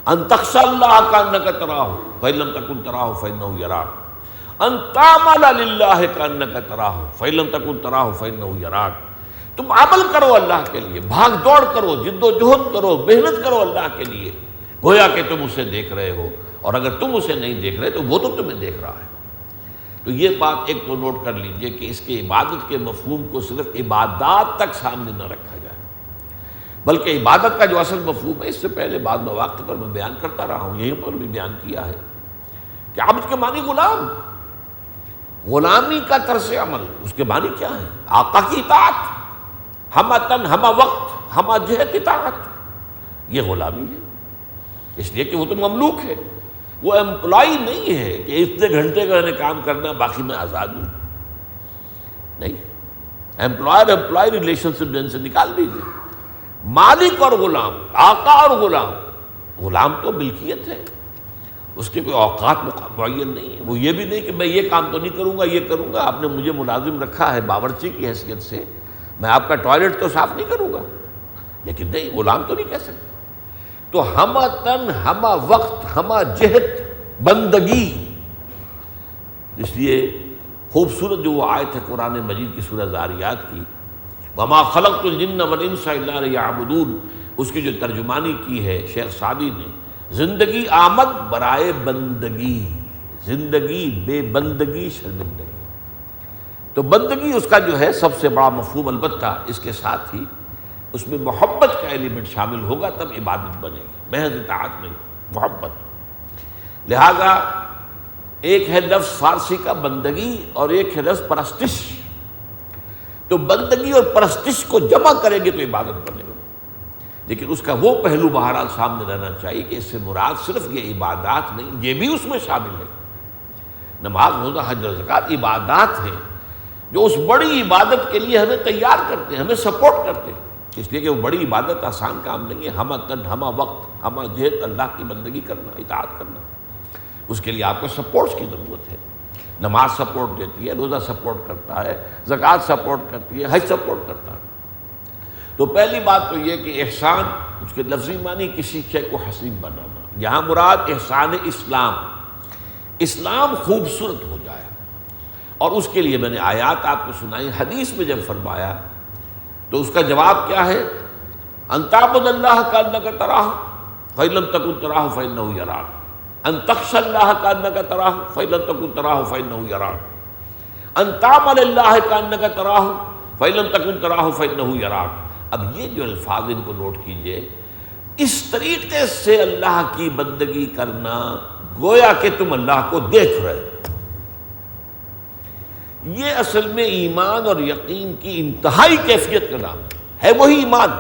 ان تخشى الله كأنك تراه فإن لم تكن تراه فإنه يراك ان تعمل لله كأنك تراه فإن لم تكن تراه فإنه يراك. تم عمل کرو اللہ کے لیے، بھاگ دوڑ کرو، جد و جہد کرو، محنت کرو اللہ کے لیے، گویا کہ تم اسے دیکھ رہے ہو، اور اگر تم اسے نہیں دیکھ رہے تو وہ تو تمہیں دیکھ رہا ہے. تو یہ بات ایک تو نوٹ کر لیجئے کہ اس کے عبادت کے مفہوم کو صرف عبادات تک سامنے نہ رکھا جائے، بلکہ عبادت کا جو اصل مفہوم ہے اس سے پہلے بعض مواقع پر میں بیان کرتا رہا ہوں، یہیں پر بھی بیان کیا ہے کہ عبد کے معنی غلام، غلامی کا طرز عمل، اس کے معنی کیا ہے؟ آقا کی اطاعت، ہمہ تن ہمہ وقت ہمہ جہت اطاعت، یہ غلامی ہے. اس لیے کہ وہ تو مملوک ہے، وہ امپلائی نہیں ہے کہ اتنے گھنٹے کا انہیں کام کرنا باقی میں آزاد ہوں. نہیں، امپلائی ریلیشن شپ جن سے نکال دیجیے. مالک اور غلام، آقا اور غلام. غلام تو ملکیت ہے، اس کے کوئی اوقات معین نہیں ہے. وہ یہ بھی نہیں کہ میں یہ کام تو نہیں کروں گا، یہ کروں گا. آپ نے مجھے ملازم رکھا ہے باورچی کی حیثیت سے، میں آپ کا ٹوائلٹ تو صاف نہیں کروں گا، لیکن نہیں، غلام تو نہیں کہہ سکتے. تو ہمہ تن ہمہ وقت ہمہ جہت بندگی. اس لیے خوبصورت جو وہ آیت ہے قرآن مجید کی سورہ ذاریات کی، وما خلقت الجن والانس الا لیعبدون، اس کی جو ترجمانی کی ہے شیخ سعدی نے، زندگی آمد برائے بندگی، زندگی بے بندگی شرمندگی. تو بندگی اس کا جو ہے سب سے بڑا مفہوم، البتہ اس کے ساتھ ہی اس میں محبت کا ایلیمنٹ شامل ہوگا، تب عبادت بنے گی، محض اطاعت نہیں، محبت. لہذا ایک ہے لفظ فارسی کا بندگی اور ایک ہے لفظ پرستش. تو بندگی اور پرستش کو جمع کریں گے تو عبادت بنے گا. لیکن اس کا وہ پہلو بہرحال سامنے رہنا چاہیے کہ اس سے مراد صرف یہ عبادات نہیں، یہ بھی اس میں شامل ہے. نماز، روزہ، حج اور زکوٰۃ عبادات ہیں جو اس بڑی عبادت کے لیے ہمیں تیار کرتے ہیں، ہمیں سپورٹ کرتے ہیں. اس لیے کہ وہ بڑی عبادت آسان کام نہیں ہے. ہمہ تن ہمہ وقت ہمہ جہت اللہ کی بندگی کرنا، اطاعت کرنا، اس کے لیے آپ کو سپورٹس کی ضرورت ہے. نماز سپورٹ دیتی ہے، روزہ سپورٹ کرتا ہے، زکوٰۃ سپورٹ کرتی ہے، حج سپورٹ کرتا ہے. تو پہلی بات تو یہ کہ احسان، اس کے لفظی معنی کسی شے کو حسین بنانا. یہاں مراد احسان اسلام، اسلام خوبصورت ہو جائے. اور اس کے لیے میں نے آیات آپ کو سنائی. حدیث میں جب فرمایا تو اس کا جواب کیا ہے؟ ان تعبد اللہ کانک تراہ فإن لم تکن تراہ فإنہ یراک، ان تخشى اللہ کانک تراہ فإن لم تکن تراہ فإنہ یراک، ان تعمل اللہ کانک تراہ فإن لم تکن تراہ فإنہ یراک. اب یہ جو الفاظ ان کو نوٹ کیجئے، اس طریقے سے اللہ کی بندگی کرنا گویا کہ تم اللہ کو دیکھ رہے. یہ اصل میں ایمان اور یقین کی انتہائی کیفیت کا نام ہے وہی ایمان.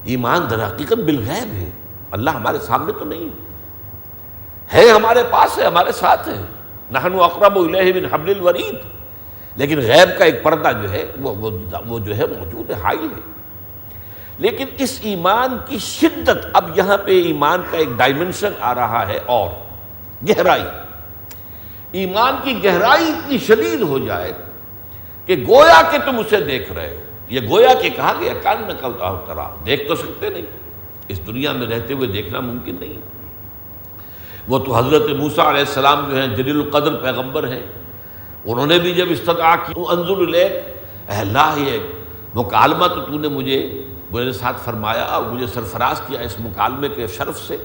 ایمان در حقیقت بالغیب ہے، اللہ ہمارے سامنے تو نہیں ہے، ہمارے پاس ہے، ہمارے ساتھ ہے. نحن اقرب الیہ من حبل الورید. لیکن غیب کا ایک پردہ جو ہے وہ جو ہے موجود ہے، حائل ہے. لیکن اس ایمان کی شدت، اب یہاں پہ ایمان کا ایک ڈائمنشن آ رہا ہے اور گہرائی. ایمان کی گہرائی اتنی شدید ہو جائے کہ گویا کہ تم اسے دیکھ رہے ہو. یہ گویا کہ کہا گیا کانک تراہ، دیکھ تو سکتے نہیں، اس دنیا میں رہتے ہوئے دیکھنا ممکن نہیں. وہ تو حضرت موسیٰ علیہ السلام جو ہیں جلیل القدر پیغمبر ہیں، انہوں نے بھی جب استدعا کی انظر الیک، اے اللہ یہ مکالمہ تو نے مجھے میرے ساتھ فرمایا اور مجھے سرفراز کیا اس مکالمے کے شرف سے،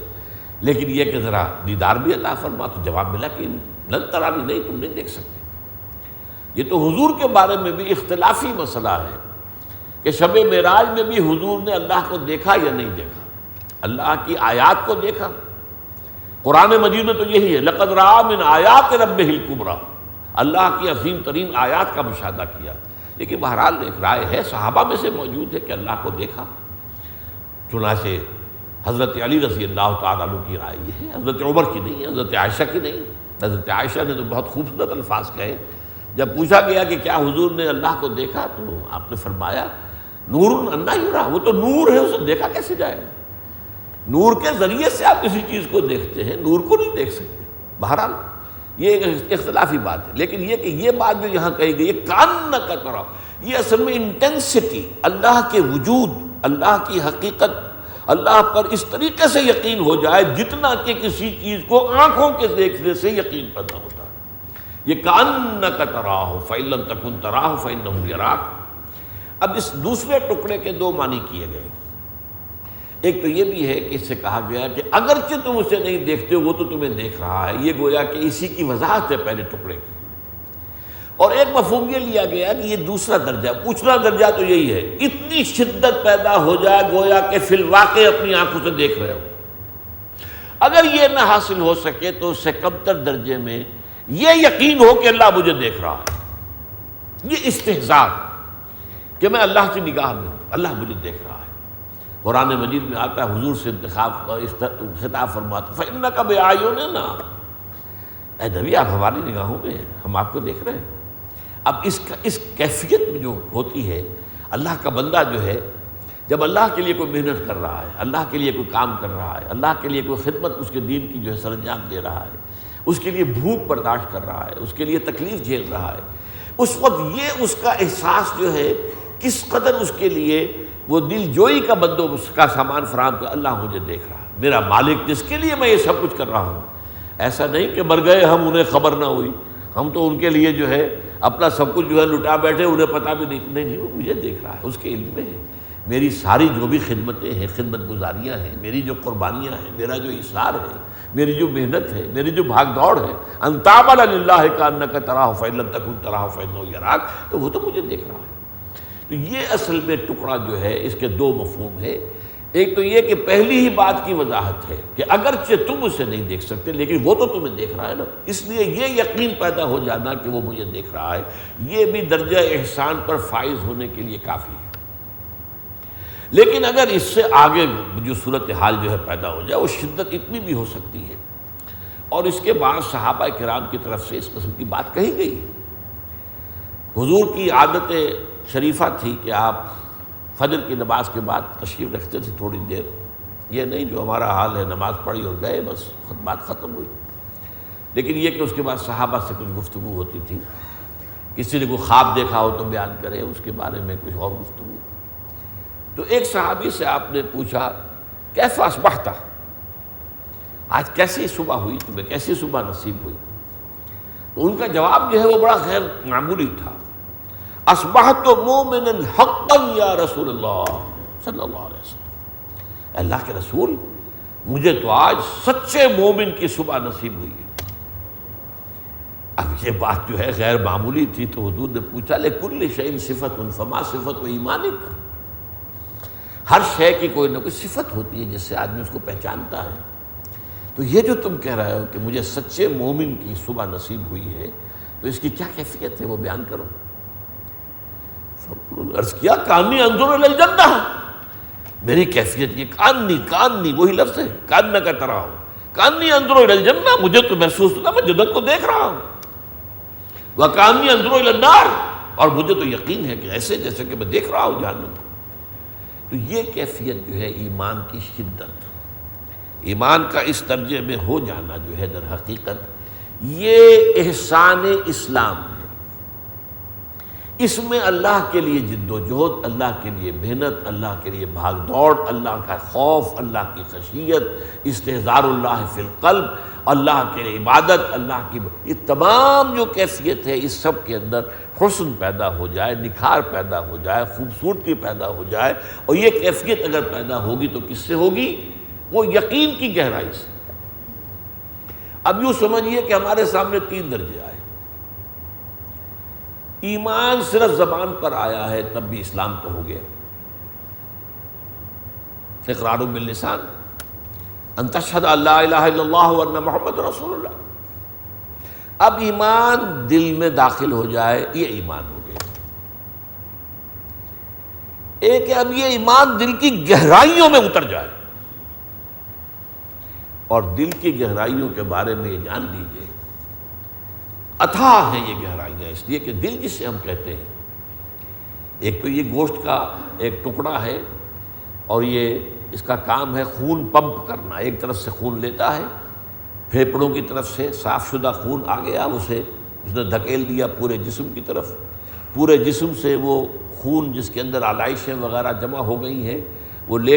لیکن یہ کہ ذرا دیدار بھی عطا فرما. تو جواب ملا کہ لن ترانی، نہیں تم نہیں دیکھ سکتے. یہ تو حضور کے بارے میں بھی اختلافی مسئلہ ہے کہ شب معراج میں بھی حضور نے اللہ کو دیکھا یا نہیں دیکھا، اللہ کی آیات کو دیکھا. قرآن مجید میں تو یہی ہے، لقد رأى من آیات ربہ الکبریٰ، اللہ کی عظیم ترین آیات کا مشاہدہ کیا. لیکن بہرحال ایک رائے ہے، صحابہ میں سے موجود ہے کہ اللہ کو دیکھا. چنانچہ حضرت علی رضی اللہ تعالیٰ عنہ کی رائے یہ ہے، حضرت عمر کی نہیں، حضرت عائشہ کی نہیں. حضرت عائشہ نے تو بہت خوبصورت الفاظ کہے. جب پوچھا گیا کہ کیا حضور نے اللہ کو دیکھا تو آپ نے فرمایا نور انا یرا، وہ تو نور ہے، اسے دیکھا کیسے جائے گا؟ نور کے ذریعے سے آپ کسی چیز کو دیکھتے ہیں، نور کو نہیں دیکھ سکتے. بہرحال یہ ایک اختلافی بات ہے. لیکن یہ کہ یہ بات جو یہاں کہی گئی، یہ کانک تراہ، یہ اصل میں انٹینسٹی، اللہ کے وجود، اللہ کی حقیقت اللہ پر اس طریقے سے یقین ہو جائے جتنا کہ کسی چیز کو آنکھوں کے دیکھنے سے یقین پیدا ہوتا ہے۔ یہ کأنک تراہ فإن لم تکن تراہ فإنہ یراک۔ اب اس دوسرے ٹکڑے کے دو معنی کیے گئے۔ ایک تو یہ بھی ہے کہ اس سے کہا گیا کہ اگرچہ تم اسے نہیں دیکھتے وہ تو تمہیں دیکھ رہا ہے، یہ گویا کہ اسی کی وضاحت ہے پہلے ٹکڑے کی۔ اور ایک مفہوم یہ لیا گیا کہ یہ دوسرا درجہ، پوچھنا درجہ تو یہی ہے، اتنی شدت پیدا ہو جائے گویا کہ فی الواقع اپنی آنکھوں سے دیکھ رہے ہو۔ اگر یہ نہ حاصل ہو سکے تو اس سے کم تر درجے میں یہ یقین ہو کہ اللہ مجھے دیکھ رہا ہے، یہ استحضار کہ میں اللہ کی نگاہ میں ہوں، اللہ مجھے دیکھ رہا ہے۔ قرآن مجید میں آتا ہے حضور سے خطاب فرماتا فإنک بأعیننا، اے نبی آپ ہماری نگاہوں میں ہیں، ہم آپ کو دیکھ رہے ہیں۔ اب اس کیفیت میں جو ہوتی ہے، اللہ کا بندہ جو ہے جب اللہ کے لیے کوئی محنت کر رہا ہے، اللہ کے لیے کوئی کام کر رہا ہے، اللہ کے لیے کوئی خدمت اس کے دین کی جو ہے سر انجام دے رہا ہے، اس کے لیے بھوک برداشت کر رہا ہے، اس کے لیے تکلیف جھیل رہا ہے، اس وقت یہ اس کا احساس جو ہے کس قدر اس کے لیے وہ دل جوئی کا بندوبست کا سامان فراہم کر، اللہ مجھے دیکھ رہا ہے، میرا مالک جس کے لیے میں یہ سب کچھ کر رہا ہوں۔ ایسا نہیں کہ مر گئے ہم، انہیں خبر نہ ہوئی، ہم تو ان کے لیے جو ہے اپنا سب کچھ جو ہے لٹا بیٹھے، انہیں پتہ بھی نہیں، وہ مجھے دیکھ رہا ہے، اس کے علم میں ہے۔ میری ساری جو بھی خدمتیں ہیں، خدمت گزاریاں ہیں، میری جو قربانیاں ہیں، میرا جو اصرار ہے، میری جو محنت ہے، میری جو بھاگ دوڑ ہے، ان تعمل للہ کأنک تراہ فإن لم تکن تراہ فإنہ یراک، تو وہ تو مجھے دیکھ رہا ہے۔ تو یہ اصل میں ٹکڑا جو ہے اس کے دو مفہوم ہے۔ ایک تو یہ کہ پہلی ہی بات کی وضاحت ہے کہ اگرچہ تم اسے نہیں دیکھ سکتے لیکن وہ تو تمہیں دیکھ رہا ہے نا، اس لیے یہ یقین پیدا ہو جانا کہ وہ مجھے دیکھ رہا ہے، یہ بھی درجہ احسان پر فائز ہونے کے لیے کافی ہے۔ لیکن اگر اس سے آگے جو صورتحال جو ہے پیدا ہو جائے، وہ شدت اتنی بھی ہو سکتی ہے، اور اس کے بعد صحابہ کرام کی طرف سے اس قسم کی بات کہی گئی۔ حضور کی عادت شریفہ تھی کہ آپ فجر کی نماز کے بعد تشریف رکھتے تھے تھوڑی دیر، یہ نہیں جو ہمارا حال ہے نماز پڑھی اور گئے بس بات ختم ہوئی، لیکن یہ کہ اس کے بعد صحابہ سے کچھ گفتگو ہوتی تھی، کسی نے کوئی خواب دیکھا ہو تو بیان کرے، اس کے بارے میں کچھ اور گفتگو۔ تو ایک صحابی سے آپ نے پوچھا کیف اصبحت، آج کیسی صبح ہوئی تمہیں، کیسی صبح نصیب ہوئی؟ تو ان کا جواب جو ہے وہ بڑا غیر معمولی تھا، اصبحت مومنا حقا یا رسول اللہ صلی اللہ علیہ وسلم، اللہ کے رسول مجھے تو آج سچے مومن کی صبح نصیب ہوئی ہے۔ اب یہ بات جو ہے غیر معمولی تھی، تو حضور نے پوچھا لکل شیء صفۃ فما صفۃ ایمانک، ہر شے کی کوئی نہ کوئی صفت ہوتی ہے جس سے آدمی اس کو پہچانتا ہے، تو یہ جو تم کہہ رہے ہو کہ مجھے سچے مومن کی صبح نصیب ہوئی ہے، تو اس کی کیا کیفیت ہے وہ بیان کرو۔ عرض کیا کانی انظر الی الجنہ، میری کیفیت یہ کانی وہی لفظ ہے، کانک تراہ، کانی انظر الی الجنہ، مجھے تو محسوس ہوتا میں جنت کو دیکھ رہا ہوں، وکانی انظر الی النار، اور مجھے تو یقین ہے کہ ایسے جیسے کہ میں دیکھ رہا ہوں جہنم کو۔ تو یہ کیفیت جو ہے ایمان کی شدت، ایمان کا اس درجے میں ہو جانا جو ہے در حقیقت یہ احسان اسلام ہے۔ اس میں اللہ کے لیے جد و جہد، اللہ کے لیے محنت، اللہ کے لیے بھاگ دوڑ، اللہ کا خوف، اللہ کی خشیت، استحضار اللہ فی القلب، اللہ کے لیے عبادت، اللہ کی یہ تمام جو کیفیت ہے، اس سب کے اندر حسن پیدا ہو جائے، نکھار پیدا ہو جائے، خوبصورتی پیدا ہو جائے، اور یہ کیفیت اگر پیدا ہوگی تو کس سے ہوگی؟ وہ یقین کی گہرائی سے۔ اب یوں سمجھیے کہ ہمارے سامنے تین درجے آئے، ایمان صرف زبان پر آیا ہے تب بھی اسلام تو ہو گیا، اقرار باللسان ان تشہد ان لا الہ الا اللہ وان محمد رسول اللہ، اب ایمان دل میں داخل ہو جائے یہ ایمان ہو گیا۔ ایک ہے اب یہ ایمان دل کی گہرائیوں میں اتر جائے، اور دل کی گہرائیوں کے بارے میں یہ جان لیجئے اتھاہ ہیں یہ گہرائیاں، اس لیے کہ دل جسے ہم کہتے ہیں، ایک تو یہ گوشت کا ایک ٹکڑا ہے، اور یہ اس کا کام ہے خون پمپ کرنا، ایک طرف سے خون لیتا ہے، پھیپھڑوں کی طرف سے صاف شدہ خون آ گیا، اس نے دھکیل دیا پورے جسم کی طرف، پورے جسم سے وہ خون جس کے اندر آلائشیں وغیرہ جمع ہو گئی ہیں وہ لے